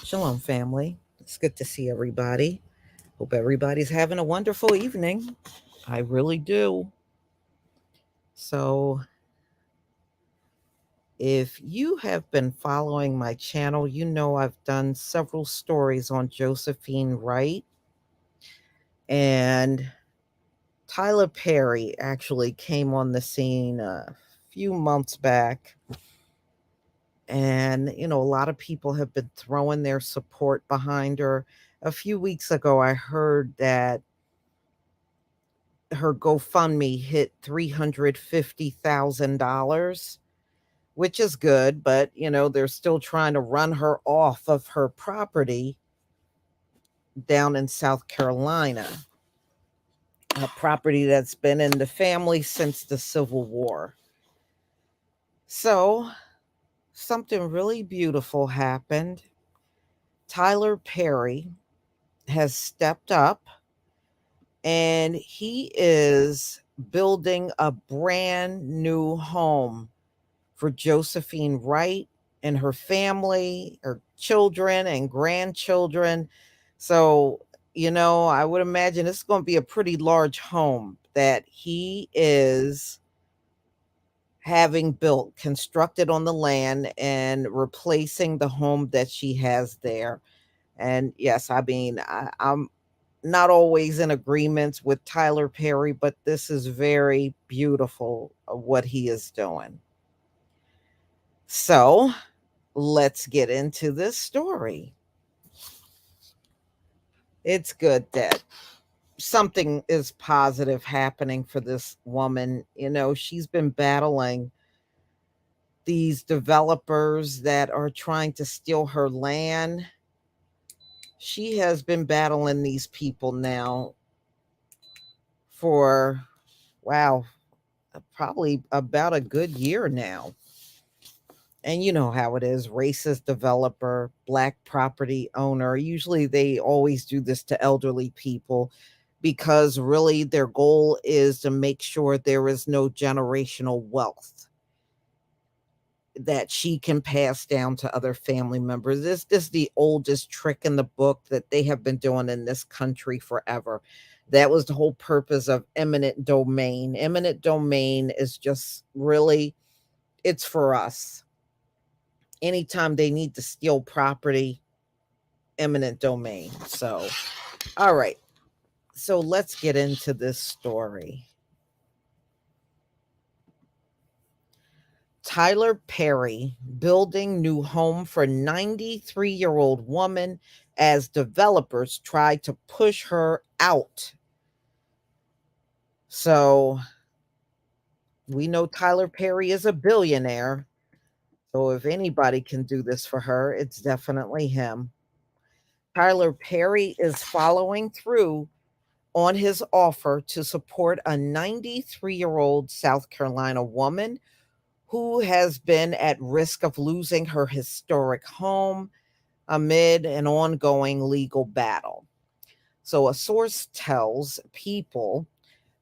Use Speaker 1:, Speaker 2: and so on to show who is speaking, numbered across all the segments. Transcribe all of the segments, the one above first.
Speaker 1: Shalom, family. It's good to see everybody. Hope everybody's having a wonderful evening. I really do. So, if you have been following my channel, you know I've done several stories on Josephine Wright. And Tyler Perry actually came on the scene a few months back. And, a lot of people have been throwing their support behind her. A few weeks ago, I heard that her GoFundMe hit $350,000, which is good, but they're still trying to run her off of her property down in South Carolina, a property that's been in the family since the Civil War. So, something really beautiful happened. Tyler Perry has stepped up and he is building a brand new home for Josephine Wright and her family, her children and grandchildren. So, I would imagine it's going to be a pretty large home that he is having built, constructed on the land, and replacing the home that she has there. And yes, I mean, I'm not always in agreement with Tyler Perry, but this is very beautiful what he is doing. So let's get into this story. It's good that something is positive happening for this woman. She's been battling these developers that are trying to steal her land. She has been battling these people now for, wow, probably about a good year now. And you know how it is, racist developer, black property owner. Usually they always do this to elderly people because really their goal is to make sure there is no generational wealth that she can pass down to other family members. This is the oldest trick in the book that they have been doing in this country forever. That was the whole purpose of eminent domain. Eminent domain is just really, it's for us. Anytime they need to steal property, eminent domain. So, all right. So let's get into this story. Tyler Perry building new home for 93-year-old woman as developers try to push her out. So we know Tyler Perry is a billionaire. So if anybody can do this for her, it's definitely him. Tyler Perry is following through on his offer to support a 93-year-old South Carolina woman who has been at risk of losing her historic home amid an ongoing legal battle. So, a source tells People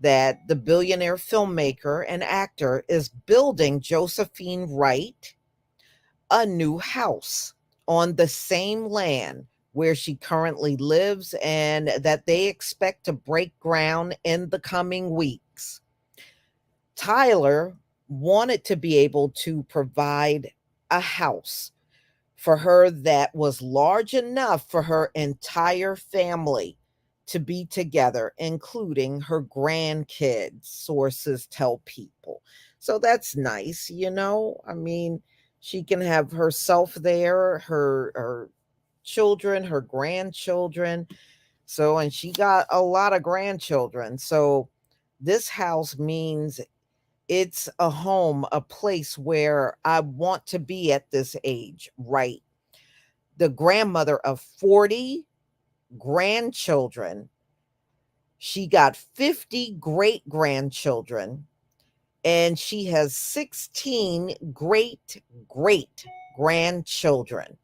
Speaker 1: that the billionaire filmmaker and actor is building Josephine Wright a new house on the same land where she currently lives, and that they expect to break ground in the coming weeks. Tyler wanted to be able to provide a house for her that was large enough for her entire family to be together, including her grandkids, sources tell People. So that's nice. I mean, she can have herself there, her children, her grandchildren. So, and she got a lot of grandchildren. So, this house means it's a home, a place where I want to be at this age, right? The grandmother of 40 grandchildren. She got 50 great grandchildren, and she has 16 great great grandchildren.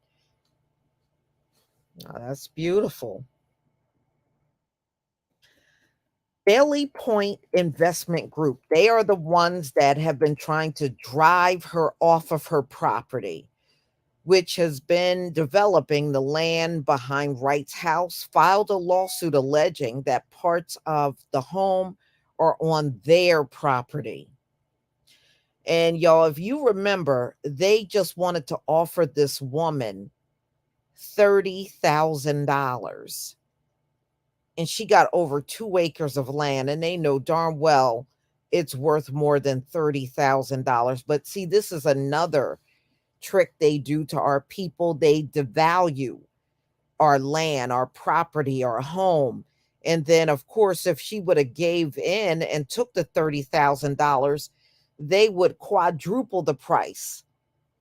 Speaker 1: Oh, that's beautiful. Bailey Point Investment Group, they are the ones that have been trying to drive her off of her property. which has been developing the land behind Wright's house, filed a lawsuit alleging that parts of the home are on their property. And y'all, if you remember, they just wanted to offer this woman $30,000. And she got over 2 acres of land, and they know darn well it's worth more than $30,000. But see, this is another trick they do to our people. They devalue our land, our property, our home. And then, of course, if she would have gave in and took the $30,000, they would quadruple the price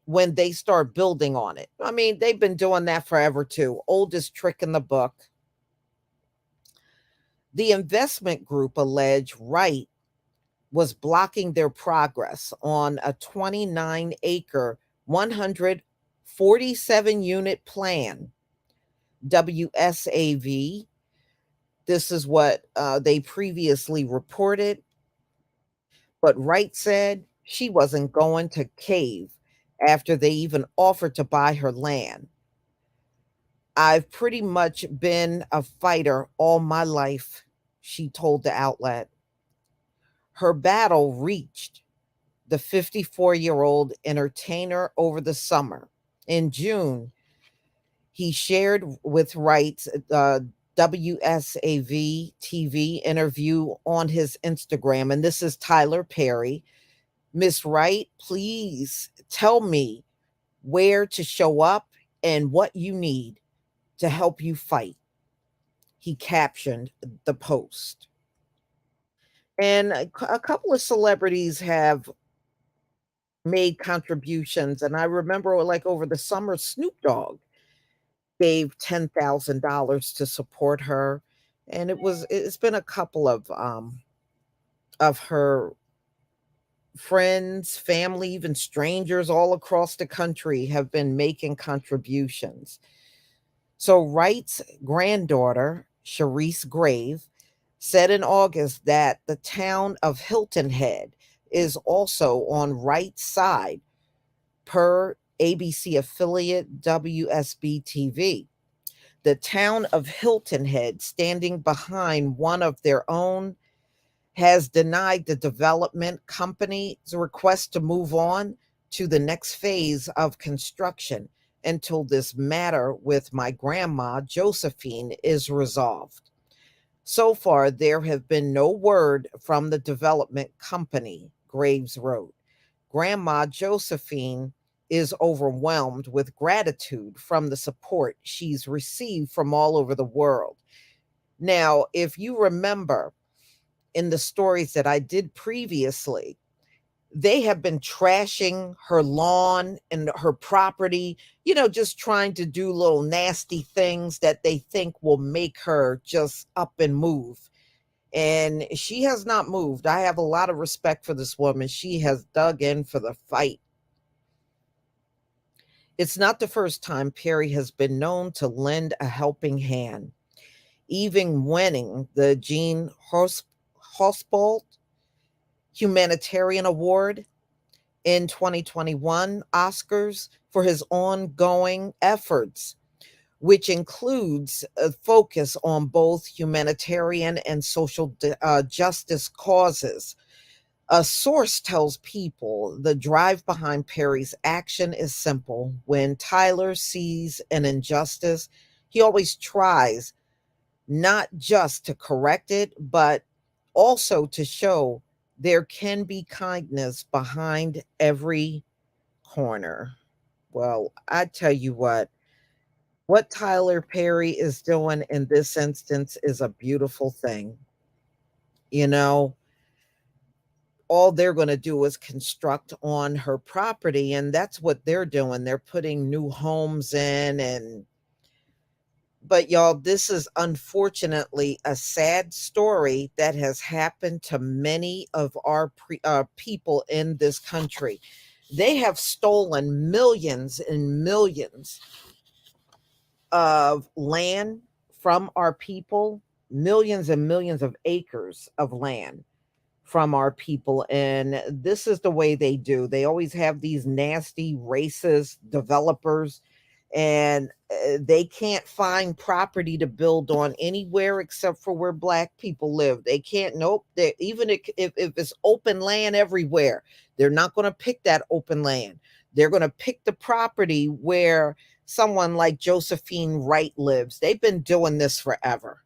Speaker 1: when they start building on it. I mean, they've been doing that forever too. Oldest trick in the book. The investment group alleged Wright was blocking their progress on a 29-acre, 147 unit plan. WSAV, this is what they previously reported. But Wright said she wasn't going to cave after they even offered to buy her land. I've pretty much been a fighter all my life, she told the outlet. Her battle reached the 54-year-old entertainer over the summer. In June, he shared with Wright's WSAV TV interview on his Instagram, and this is Tyler Perry. Miss Wright, please tell me where to show up and what you need to help you fight. He captioned the post. And a couple of celebrities have made contributions. And I remember, like, over the summer, Snoop Dogg gave $10,000 to support her. And it's been a couple of her friends, family, even strangers all across the country have been making contributions. So Wright's granddaughter, Sharice Grave, said in August that the town of Hilton Head is also on Wright's side, per ABC affiliate WSB TV. The town of Hilton Head, standing behind one of their own, has denied the development company's request to move on to the next phase of construction until this matter with my grandma, Josephine, is resolved. So far, there have been no word from the development company, Graves wrote. Grandma Josephine is overwhelmed with gratitude from the support she's received from all over the world. Now, if you remember, in the stories that I did previously, they have been trashing her lawn and her property, just trying to do little nasty things that they think will make her just up and move. And she has not moved. I have a lot of respect for this woman. She has dug in for the fight. It's not the first time Perry has been known to lend a helping hand, even winning the Jean Hospult Humanitarian Award in 2021 Oscars for his ongoing efforts, which includes a focus on both humanitarian and social justice causes. A source tells People the drive behind Perry's action is simple. When Tyler sees an injustice, he always tries not just to correct it, but also to show there can be kindness behind every corner. Well, I tell you what Tyler Perry is doing in this instance is a beautiful thing. You know, all they're going to do is construct on her property, and that's what they're doing. They're putting new homes in, and but y'all, this is unfortunately a sad story that has happened to many of our people in this country. They have stolen millions and millions of land from our people, millions and millions of acres of land from our people. And this is the way they do. They always have these nasty racist developers, and they can't find property to build on anywhere except for where black people live. They can't. Nope. They, even if it's open land everywhere, they're not going to pick that open land. They're going to pick the property where someone like Josephine Wright lives. They've been doing this forever.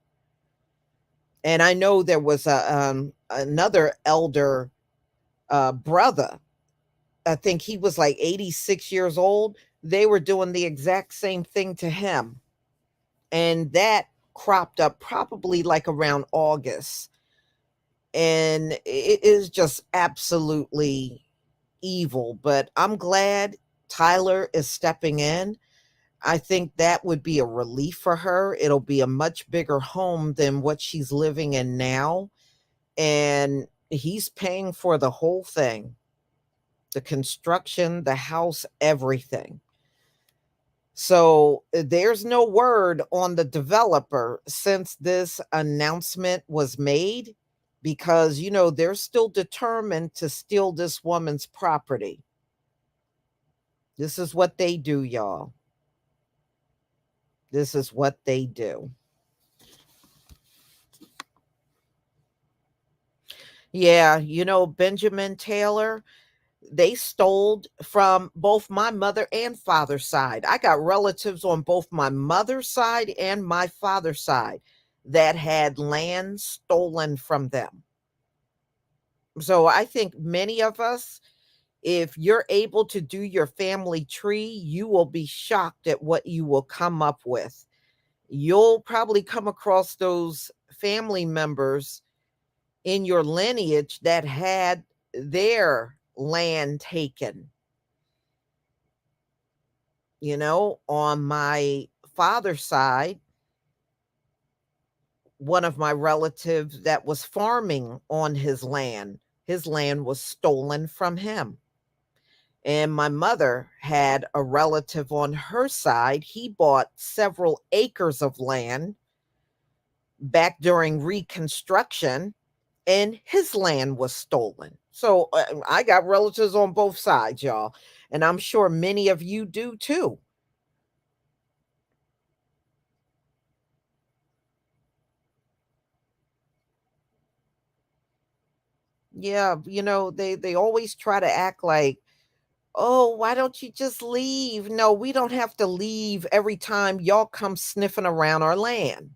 Speaker 1: And I know there was a another elder brother. I think he was like 86 years old. They were doing the exact same thing to him. And that cropped up probably like around August. And it is just absolutely evil. But I'm glad Tyler is stepping in. I think that would be a relief for her. It'll be a much bigger home than what she's living in now. And he's paying for the whole thing, the construction, the house, everything. So there's no word on the developer since this announcement was made, because, they're still determined to steal this woman's property. This is what they do, y'all. This is what they do. Yeah, Benjamin Taylor, they stole from both my mother and father's side. I got relatives on both my mother's side and my father's side that had land stolen from them. So I think many of us, if you're able to do your family tree, you will be shocked at what you will come up with. You'll probably come across those family members in your lineage that had their land taken. On my father's side, one of my relatives that was farming on his land was stolen from him. And my mother had a relative on her side. He bought several acres of land back during Reconstruction, and his land was stolen. So I got relatives on both sides, y'all. And I'm sure many of you do too. Yeah, they always try to act like, "Oh, why don't you just leave?" No, we don't have to leave every time y'all come sniffing around our land.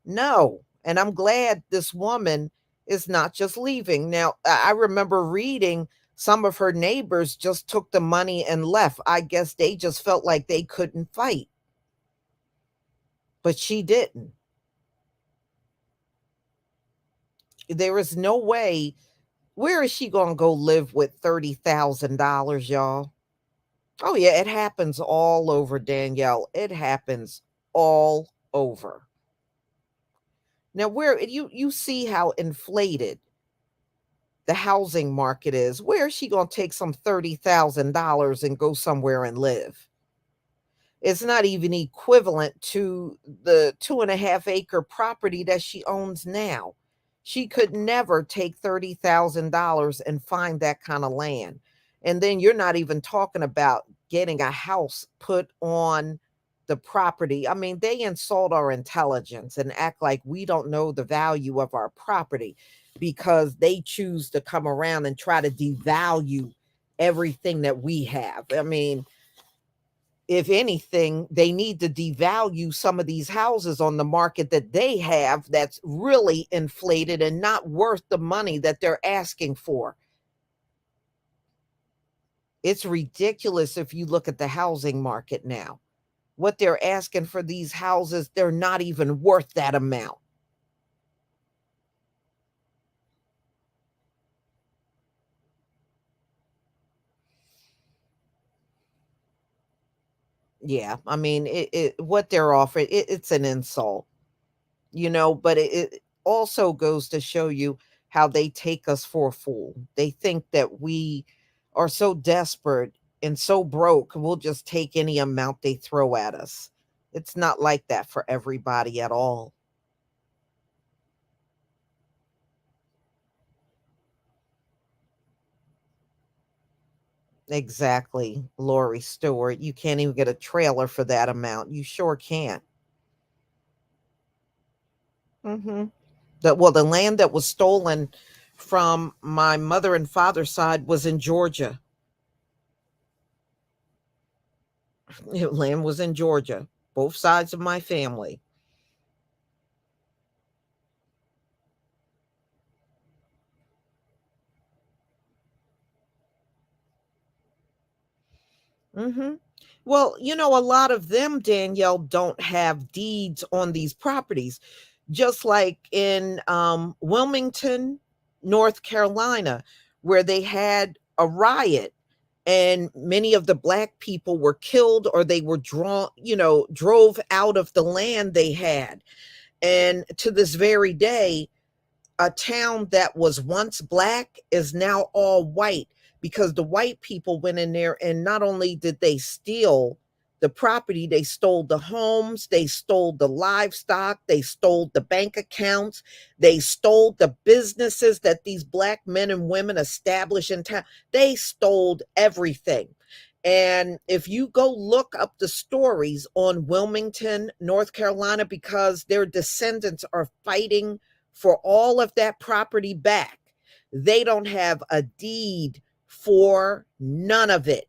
Speaker 1: No. And I'm glad this woman is not just leaving. Now, I remember reading some of her neighbors just took the money and left. I guess they just felt like they couldn't fight, but she didn't. There is no way. Where is she going to go live with $30,000, y'all? Oh, yeah, it happens all over, Danielle. It happens all over. Now, where you see how inflated the housing market is. Where is she going to take some $30,000 and go somewhere and live? It's not even equivalent to the 2.5 acre property that she owns now. She could never take $30,000 and find that kind of land. And then you're not even talking about getting a house put on the property. I mean, they insult our intelligence and act like we don't know the value of our property because they choose to come around and try to devalue everything that we have. I mean, if anything, they need to devalue some of these houses on the market that they have that's really inflated and not worth the money that they're asking for. It's ridiculous if you look at the housing market now. What they're asking for these houses, they're not even worth that amount. Yeah, I mean, what they're offering, it's an insult. But it also goes to show you how they take us for a fool. They think that we are so desperate and so broke, we'll just take any amount they throw at us. It's not like that for everybody at all. Exactly, Laurie Stewart. You can't even get a trailer for that amount. You sure can't. Mhm. The land that was stolen from my mother and father's side was in Georgia. Land was in Georgia, both sides of my family. Mhm. Well, a lot of them, Danielle, don't have deeds on these properties. Just like in Wilmington, North Carolina, where they had a riot and many of the black people were killed or they were drove out of the land they had. And to this very day, a town that was once black is now all white because the white people went in there and not only did they steal the property, they stole the homes, they stole the livestock, they stole the bank accounts, they stole the businesses that these black men and women established in town. They stole everything. And if you go look up the stories on Wilmington, North Carolina, because their descendants are fighting for all of that property back. They don't have a deed for none of it.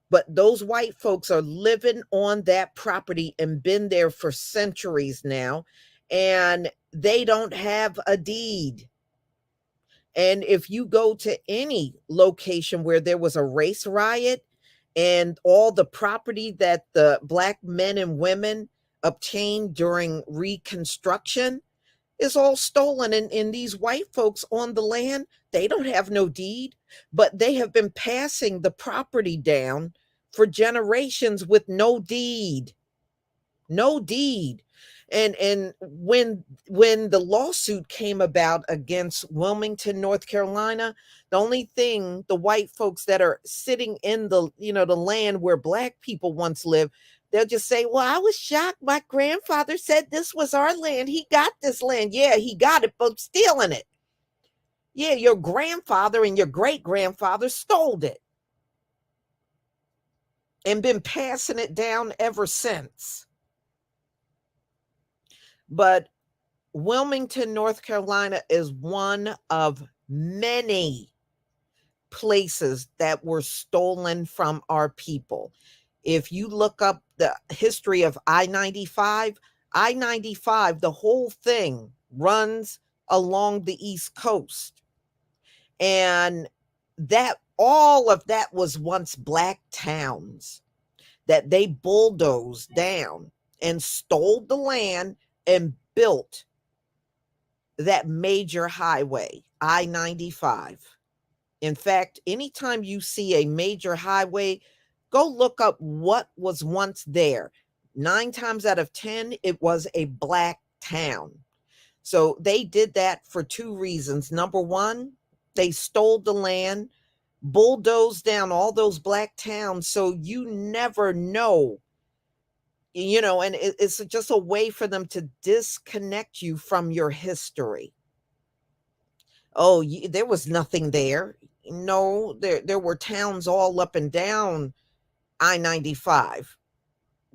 Speaker 1: But those white folks are living on that property and been there for centuries now, and they don't have a deed. And if you go to any location where there was a race riot and all the property that the black men and women obtained during Reconstruction, is all stolen. And these white folks on the land, they don't have no deed, but they have been passing the property down for generations with no deed. No deed. And when the lawsuit came about against Wilmington, North Carolina, the only thing the white folks that are sitting in the land where black people once lived, they'll just say, "Well, I was shocked. My grandfather said this was our land. He got this land. Yeah, he got it, but stealing it. Yeah, your grandfather and your great grandfather stole it and been passing it down ever since." But Wilmington, North Carolina is one of many places that were stolen from our people. If you look up the history of I 95, the whole thing runs along the East Coast. And that all of that was once black towns that they bulldozed down and stole the land and built that major highway, I 95. In fact, anytime you see a major highway, go look up what was once there. 9 times out of 10, it was a black town. So they did that for two reasons. Number one, they stole the land, bulldozed down all those black towns. So you never know, and it's just a way for them to disconnect you from your history. Oh, there was nothing there. No, there were towns all up and down I 95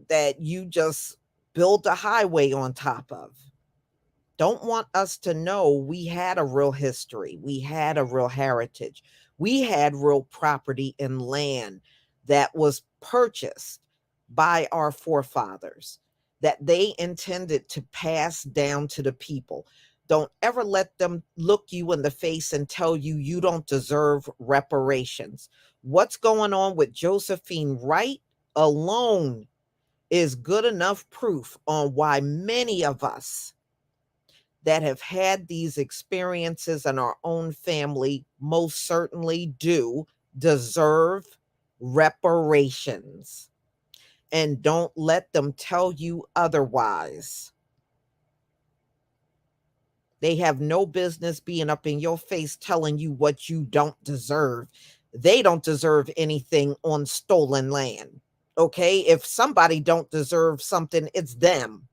Speaker 1: that you just built a highway on top of. Don't want us to know we had a real history. We had a real heritage. We had real property and land that was purchased by our forefathers that they intended to pass down to the people. Don't ever let them look you in the face and tell you you don't deserve reparations. What's going on with Josephine Wright alone is good enough proof on why many of us that have had these experiences in our own family most certainly do deserve reparations. And don't let them tell you otherwise. They have no business being up in your face telling you what you don't deserve. They don't deserve anything on stolen land. Okay? If somebody don't deserve something, it's them.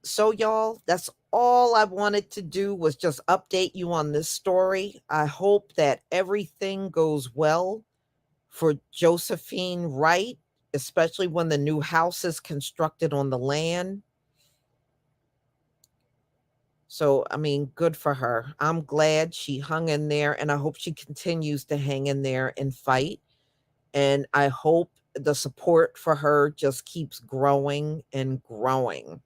Speaker 1: So, y'all, that's all I wanted to do was just update you on this story. I hope that everything goes well for Josephine Wright, especially when the new house is constructed on the land. So, I mean, good for her. I'm glad she hung in there, and I hope she continues to hang in there and fight. And I hope the support for her just keeps growing and growing.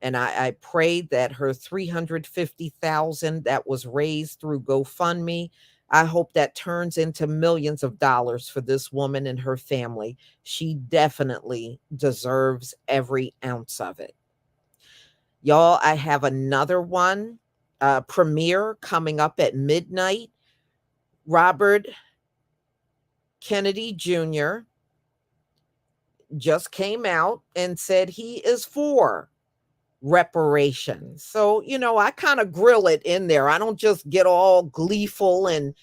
Speaker 1: And I pray that her 350,000 that was raised through GoFundMe, I hope that turns into millions of dollars for this woman and her family. She definitely deserves every ounce of it. Y'all, I have another one, premiere coming up at midnight. Robert Kennedy Jr. just came out and said he is for reparations. So, I kind of grill it in there. I don't just get all gleeful and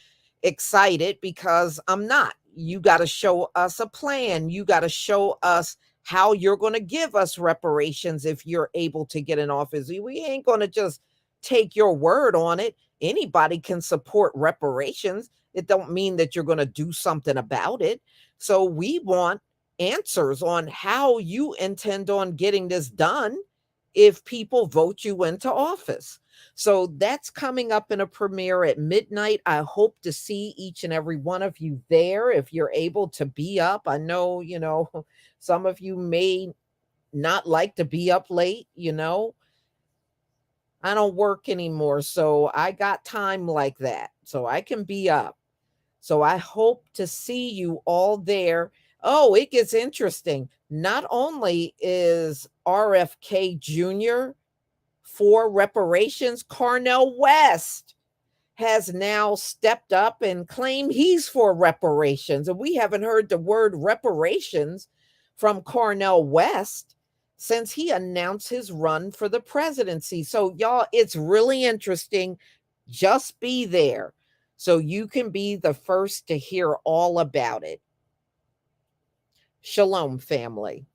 Speaker 1: excited because I'm not. You got to show us a plan. You got to show us how you're going to give us reparations if you're able to get in office. We ain't going to just take your word on it. Anybody can support reparations. It don't mean that you're going to do something about it. So we want answers on how you intend on getting this done if people vote you into office. So that's coming up in a premiere at midnight. I hope to see each and every one of you there if you're able to be up. I know, some of you may not like to be up late. I don't work anymore, so I got time like that. So I can be up. So I hope to see you all there. Oh, it gets interesting. Not only is RFK Jr. for reparations, Cornel West has now stepped up and claimed he's for reparations. And we haven't heard the word reparations from Cornel West since he announced his run for the presidency. So, y'all, it's really interesting. Just be there so you can be the first to hear all about it. Shalom, family.